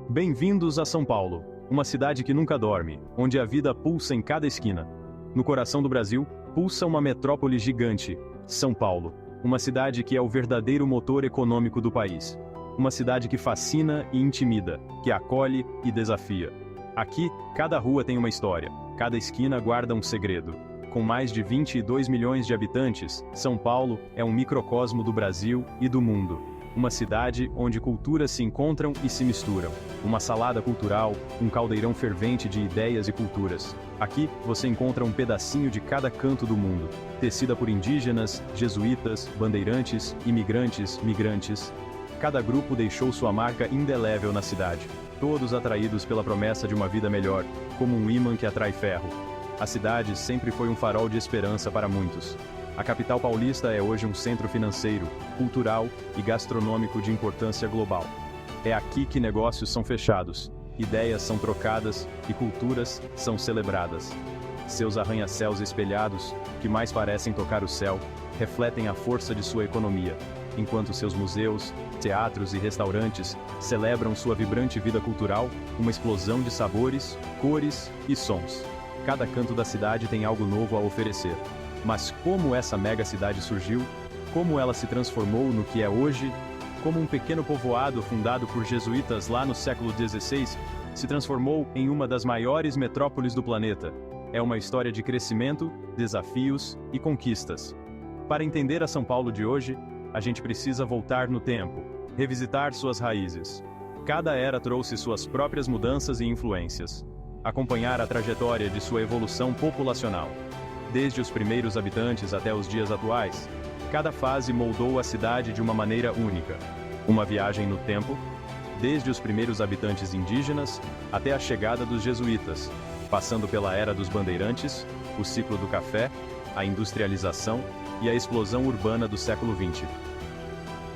Bem-vindos a São Paulo, uma cidade que nunca dorme, onde a vida pulsa em cada esquina. No coração do Brasil, pulsa uma metrópole gigante, São Paulo, uma cidade que é o verdadeiro motor econômico do país. Uma cidade que fascina e intimida, que acolhe e desafia. Aqui, cada rua tem uma história, cada esquina guarda um segredo. Com mais de 22 milhões de habitantes, São Paulo é um microcosmo do Brasil e do mundo. Uma cidade onde culturas se encontram e se misturam. Uma salada cultural, um caldeirão fervente de ideias e culturas. Aqui, você encontra um pedacinho de cada canto do mundo, tecida por indígenas, jesuítas, bandeirantes, imigrantes, migrantes. Cada grupo deixou sua marca indelével na cidade, todos atraídos pela promessa de uma vida melhor, como um ímã que atrai ferro. A cidade sempre foi um farol de esperança para muitos. A capital paulista é hoje um centro financeiro, cultural e gastronômico de importância global. É aqui que negócios são fechados, ideias são trocadas e culturas são celebradas. Seus arranha-céus espelhados, que mais parecem tocar o céu, refletem a força de sua economia, enquanto seus museus, teatros e restaurantes celebram sua vibrante vida cultural, uma explosão de sabores, cores e sons. Cada canto da cidade tem algo novo a oferecer. Mas como essa mega cidade surgiu? Como ela se transformou no que é hoje? Como um pequeno povoado fundado por jesuítas lá no século XVI se transformou em uma das maiores metrópoles do planeta? É uma história de crescimento, desafios e conquistas. Para entender a São Paulo de hoje, a gente precisa voltar no tempo, revisitar suas raízes. Cada era trouxe suas próprias mudanças e influências. Acompanhar a trajetória de sua evolução populacional. Desde os primeiros habitantes até os dias atuais, cada fase moldou a cidade de uma maneira única. Uma viagem no tempo, desde os primeiros habitantes indígenas até a chegada dos jesuítas, passando pela era dos bandeirantes, o ciclo do café, a industrialização e a explosão urbana do século XX.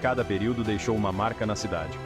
Cada período deixou uma marca na cidade.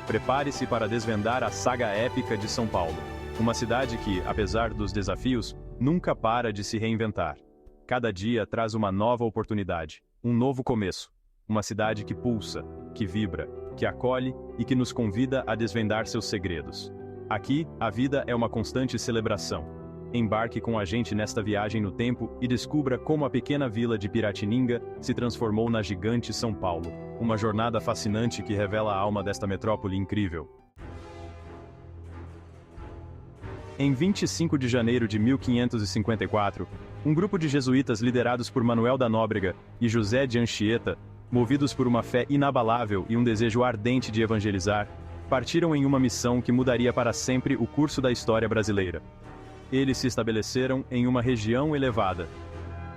Prepare-se para desvendar a saga épica de São Paulo, uma cidade que, apesar dos desafios, nunca para de se reinventar. Cada dia traz uma nova oportunidade, um novo começo. Uma cidade que pulsa, que vibra, que acolhe e que nos convida a desvendar seus segredos. Aqui, a vida é uma constante celebração. Embarque com a gente nesta viagem no tempo e descubra como a pequena vila de Piratininga se transformou na gigante São Paulo. Uma jornada fascinante que revela a alma desta metrópole incrível. Em 25 de janeiro de 1554, um grupo de jesuítas liderados por Manuel da Nóbrega e José de Anchieta, movidos por uma fé inabalável e um desejo ardente de evangelizar, partiram em uma missão que mudaria para sempre o curso da história brasileira. Eles se estabeleceram em uma região elevada,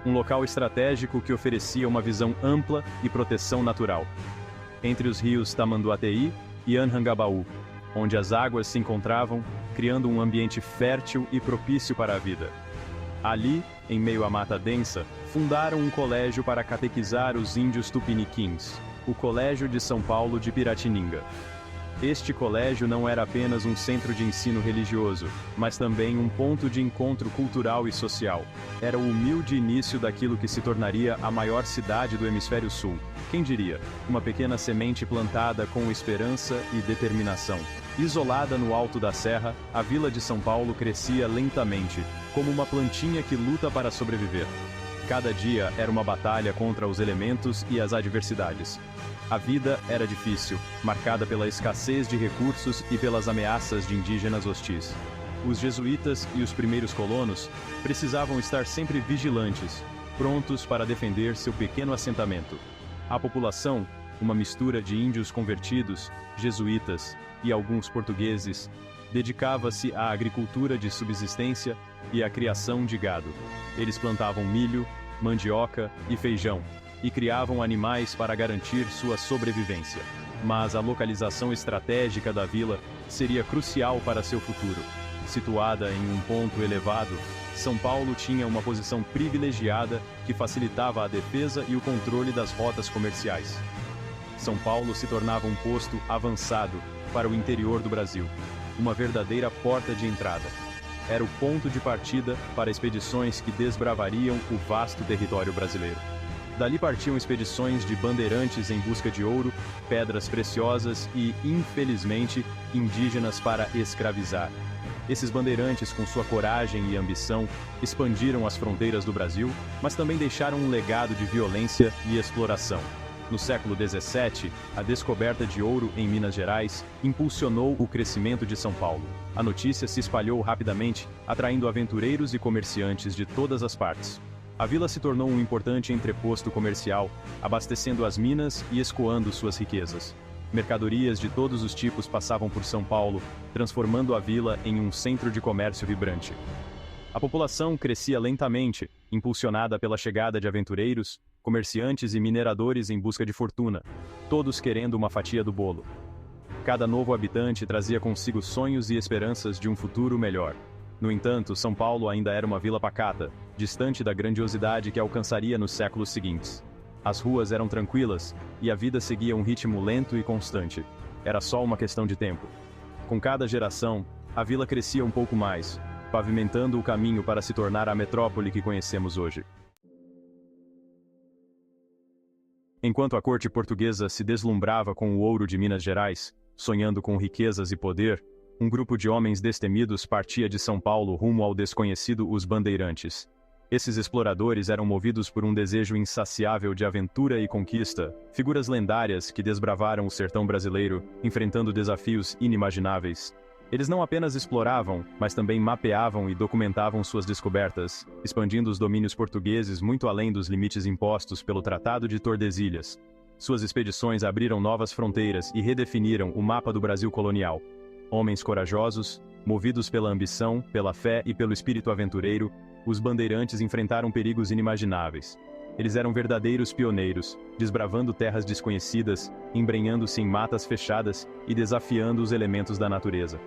um local estratégico que oferecia uma visão ampla e proteção natural, entre os rios Tamanduateí e Anhangabaú, onde as águas se encontravam, criando um ambiente fértil e propício para a vida. Ali, em meio à mata densa, fundaram um colégio para catequizar os índios tupiniquins, o Colégio de São Paulo de Piratininga. Este colégio não era apenas um centro de ensino religioso, mas também um ponto de encontro cultural e social. Era o humilde início daquilo que se tornaria a maior cidade do Hemisfério Sul. Quem diria? Uma pequena semente plantada com esperança e determinação. Isolada no alto da serra, a vila de São Paulo crescia lentamente, como uma plantinha que luta para sobreviver. Cada dia era uma batalha contra os elementos e as adversidades. A vida era difícil, marcada pela escassez de recursos e pelas ameaças de indígenas hostis. Os jesuítas e os primeiros colonos precisavam estar sempre vigilantes, prontos para defender seu pequeno assentamento. A população, uma mistura de índios convertidos, jesuítas e alguns portugueses, dedicava-se à agricultura de subsistência e à criação de gado. Eles plantavam milho, mandioca e feijão, e criavam animais para garantir sua sobrevivência. Mas a localização estratégica da vila seria crucial para seu futuro. Situada em um ponto elevado, São Paulo tinha uma posição privilegiada que facilitava a defesa e o controle das rotas comerciais. São Paulo se tornava um posto avançado para o interior do Brasil, uma verdadeira porta de entrada. Era o ponto de partida para expedições que desbravariam o vasto território brasileiro. Dali partiam expedições de bandeirantes em busca de ouro, pedras preciosas e, infelizmente, indígenas para escravizar. Esses bandeirantes, com sua coragem e ambição, expandiram as fronteiras do Brasil, mas também deixaram um legado de violência e exploração. No século XVII, a descoberta de ouro em Minas Gerais impulsionou o crescimento de São Paulo. A notícia se espalhou rapidamente, atraindo aventureiros e comerciantes de todas as partes. A vila se tornou um importante entreposto comercial, abastecendo as minas e escoando suas riquezas. Mercadorias de todos os tipos passavam por São Paulo, transformando a vila em um centro de comércio vibrante. A população crescia lentamente, impulsionada pela chegada de aventureiros, comerciantes e mineradores em busca de fortuna, todos querendo uma fatia do bolo. Cada novo habitante trazia consigo sonhos e esperanças de um futuro melhor. No entanto, São Paulo ainda era uma vila pacata, distante da grandiosidade que alcançaria nos séculos seguintes. As ruas eram tranquilas, e a vida seguia um ritmo lento e constante. Era só uma questão de tempo. Com cada geração, a vila crescia um pouco mais, pavimentando o caminho para se tornar a metrópole que conhecemos hoje. Enquanto a corte portuguesa se deslumbrava com o ouro de Minas Gerais, sonhando com riquezas e poder, um grupo de homens destemidos partia de São Paulo rumo ao desconhecido, os bandeirantes. Esses exploradores eram movidos por um desejo insaciável de aventura e conquista, figuras lendárias que desbravaram o sertão brasileiro, enfrentando desafios inimagináveis. Eles não apenas exploravam, mas também mapeavam e documentavam suas descobertas, expandindo os domínios portugueses muito além dos limites impostos pelo Tratado de Tordesilhas. Suas expedições abriram novas fronteiras e redefiniram o mapa do Brasil colonial. Homens corajosos, movidos pela ambição, pela fé e pelo espírito aventureiro, os bandeirantes enfrentaram perigos inimagináveis. Eles eram verdadeiros pioneiros, desbravando terras desconhecidas, embrenhando-se em matas fechadas e desafiando os elementos da natureza.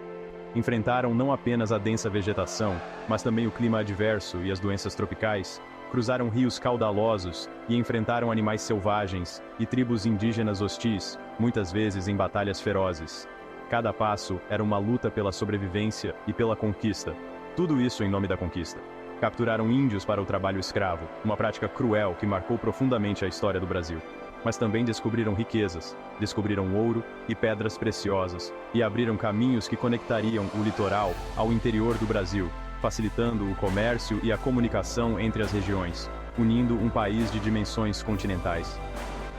Enfrentaram não apenas a densa vegetação, mas também o clima adverso e as doenças tropicais, cruzaram rios caudalosos e enfrentaram animais selvagens e tribos indígenas hostis, muitas vezes em batalhas ferozes. Cada passo era uma luta pela sobrevivência e pela conquista, tudo isso em nome da conquista. Capturaram índios para o trabalho escravo, uma prática cruel que marcou profundamente a história do Brasil. Mas também descobriram riquezas, descobriram ouro e pedras preciosas, e abriram caminhos que conectariam o litoral ao interior do Brasil, facilitando o comércio e a comunicação entre as regiões, unindo um país de dimensões continentais.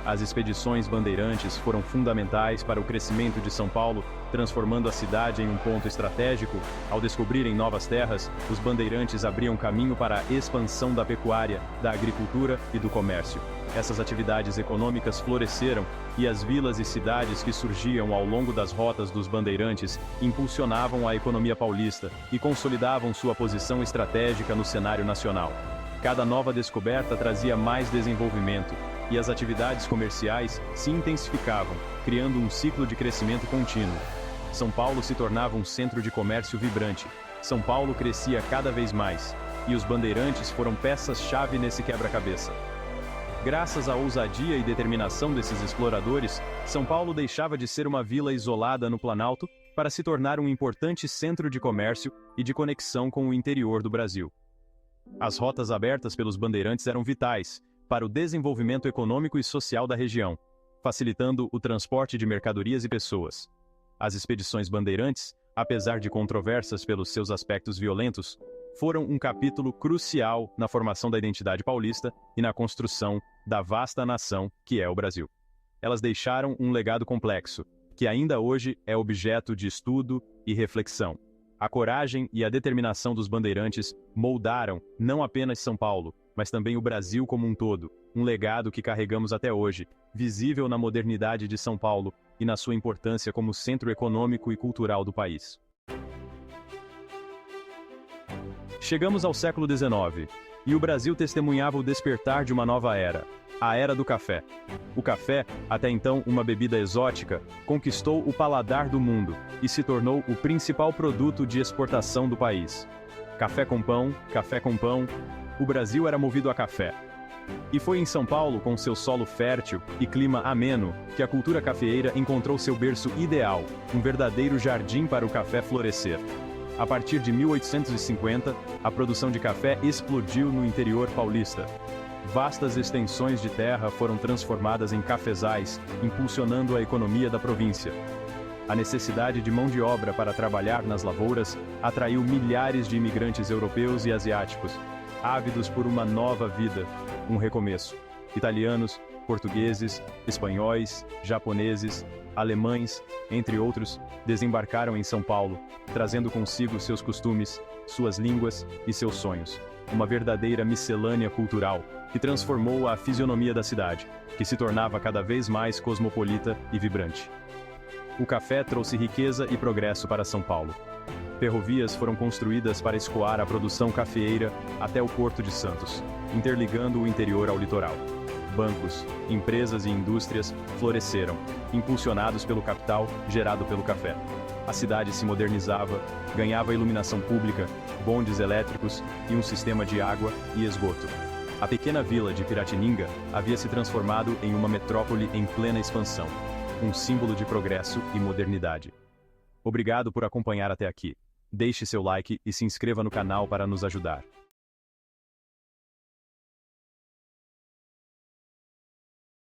As expedições bandeirantes foram fundamentais para o crescimento de São Paulo, transformando a cidade em um ponto estratégico. Ao descobrirem novas terras, os bandeirantes abriam caminho para a expansão da pecuária, da agricultura e do comércio. Essas atividades econômicas floresceram, e as vilas e cidades que surgiam ao longo das rotas dos bandeirantes impulsionavam a economia paulista e consolidavam sua posição estratégica no cenário nacional. Cada nova descoberta trazia mais desenvolvimento, e as atividades comerciais se intensificavam, criando um ciclo de crescimento contínuo. São Paulo se tornava um centro de comércio vibrante. São Paulo crescia cada vez mais, e os bandeirantes foram peças-chave nesse quebra-cabeça. Graças à ousadia e determinação desses exploradores, São Paulo deixava de ser uma vila isolada no Planalto para se tornar um importante centro de comércio e de conexão com o interior do Brasil. As rotas abertas pelos bandeirantes eram vitais para o desenvolvimento econômico e social da região, facilitando o transporte de mercadorias e pessoas. As expedições bandeirantes, apesar de controversas pelos seus aspectos violentos, foram um capítulo crucial na formação da identidade paulista e na construção da vasta nação que é o Brasil. Elas deixaram um legado complexo, que ainda hoje é objeto de estudo e reflexão. A coragem e a determinação dos bandeirantes moldaram não apenas São Paulo, mas também o Brasil como um todo, um legado que carregamos até hoje, visível na modernidade de São Paulo e na sua importância como centro econômico e cultural do país. Chegamos ao século XIX, e o Brasil testemunhava o despertar de uma nova era, a Era do Café. O café, até então uma bebida exótica, conquistou o paladar do mundo e se tornou o principal produto de exportação do país. Café com pão, o Brasil era movido a café. E foi em São Paulo, com seu solo fértil e clima ameno, que a cultura cafeeira encontrou seu berço ideal, um verdadeiro jardim para o café florescer. A partir de 1850, a produção de café explodiu no interior paulista. Vastas extensões de terra foram transformadas em cafezais, impulsionando a economia da província. A necessidade de mão de obra para trabalhar nas lavouras atraiu milhares de imigrantes europeus e asiáticos, ávidos por uma nova vida, um recomeço. Italianos, portugueses, espanhóis, japoneses, alemães, entre outros, desembarcaram em São Paulo, trazendo consigo seus costumes, suas línguas e seus sonhos. Uma verdadeira miscelânea cultural que transformou a fisionomia da cidade, que se tornava cada vez mais cosmopolita e vibrante. O café trouxe riqueza e progresso para São Paulo. Ferrovias foram construídas para escoar a produção cafeeira até o Porto de Santos, interligando o interior ao litoral. Bancos, empresas e indústrias floresceram, impulsionados pelo capital gerado pelo café. A cidade se modernizava, ganhava iluminação pública, bondes elétricos e um sistema de água e esgoto. A pequena vila de Piratininga havia se transformado em uma metrópole em plena expansão, um símbolo de progresso e modernidade. Obrigado por acompanhar até aqui. Deixe seu like e se inscreva no canal para nos ajudar.